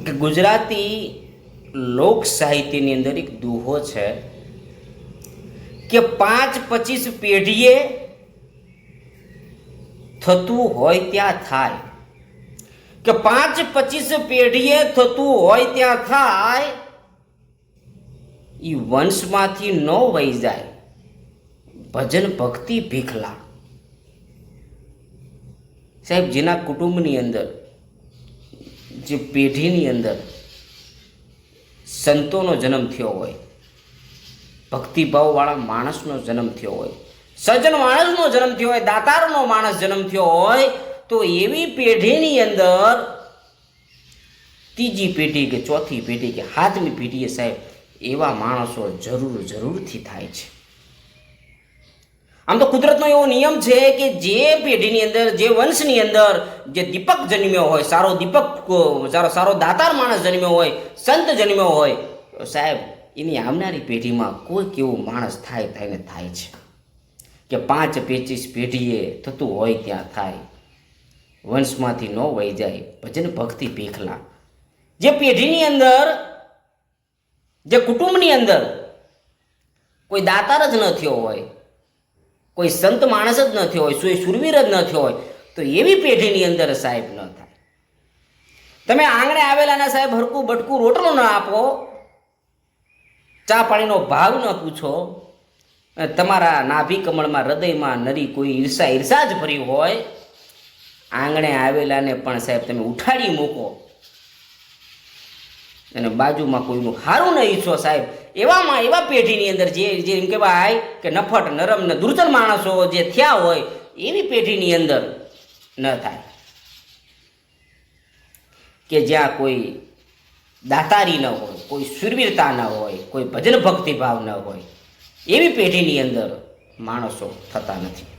કે ગુજરાતી લોક સાહિત્યની અંદર એક દુહો છે કે 5-25 પેઢીએ થતું હોય ત્યાં થાય, કે 5-25 પેઢીએ થતું હોય ત્યાં થાય, એ વંશમાંથી ન વહી જાય ભજન ભક્તિ ભીખલા. સાહેબ, જેના કુટુંબની અંદર, જે પેઢીની અંદર સંતોનો જન્મ થયો હોય, ભક્તિભાવવાળા માણસનો જન્મ થયો હોય, સજ્જન માણસનો જન્મ થયો હોય, દાતારનો માણસ જન્મ થયો હોય, તો એવી પેઢીની અંદર ત્રીજી પેઢી કે ચોથી પેઢી કે સાતમી પેઢીએ સાહેબ એવા માણસો જરૂરથી થાય છે. આમ તો કુદરતનો એવો નિયમ છે કે જે પેઢીની અંદર, જે વંશની અંદર જે દીપક જન્મ્યો હોય, સારો દીપક, સારો દાતાર માણસ જન્મ્યો હોય, સંત જન્મ્યો હોય, સાહેબ એની આવનારી પેઢીમાં કોઈક એવું માણસ થાય છે કે 5-25 પેઢીએ થતું હોય ત્યાં થાય, વંશમાંથી ન વહી જાય ભજન ભક્તિ ભીખલા. જે પેઢીની અંદર, જે કુટુંબની અંદર કોઈ દાતાર જ ન થયો હોય, કોઈ સંત માણસ જ ન થયો હોય, કોઈ સુરવીર જ ન થયો હોય, તો એવી પેઢીની અંદર સાહેબ ન થાય. તમે આંગણે આવેલાના સાહેબ હરકું બટકું રોટલો ન આપો, ચા પાણીનો ભાવ ન પૂછો, તમારા નાભી કમળમાં હૃદયમાં નરી કોઈ ઈર્ષા જ ભરી હોય, આંગણે આવેલાને પણ સાહેબ તમે ઉઠાડી મૂકો અને બાજુમાં કોઈનું સારું ન ઈચ્છો સાહેબ, એવા પેઢીની અંદર જે એમ કહેવાય કે નફટ નરમ ને દુર્જન માણસો જે થયા હોય, એવી પેઢીની અંદર ન થાય. કે જ્યાં કોઈ દાતારી ન હોય, કોઈ સુરવીરતા ન હોય, કોઈ ભજન ભક્તિભાવ ન હોય, એવી પેઢીની અંદર માણસો થતા નથી.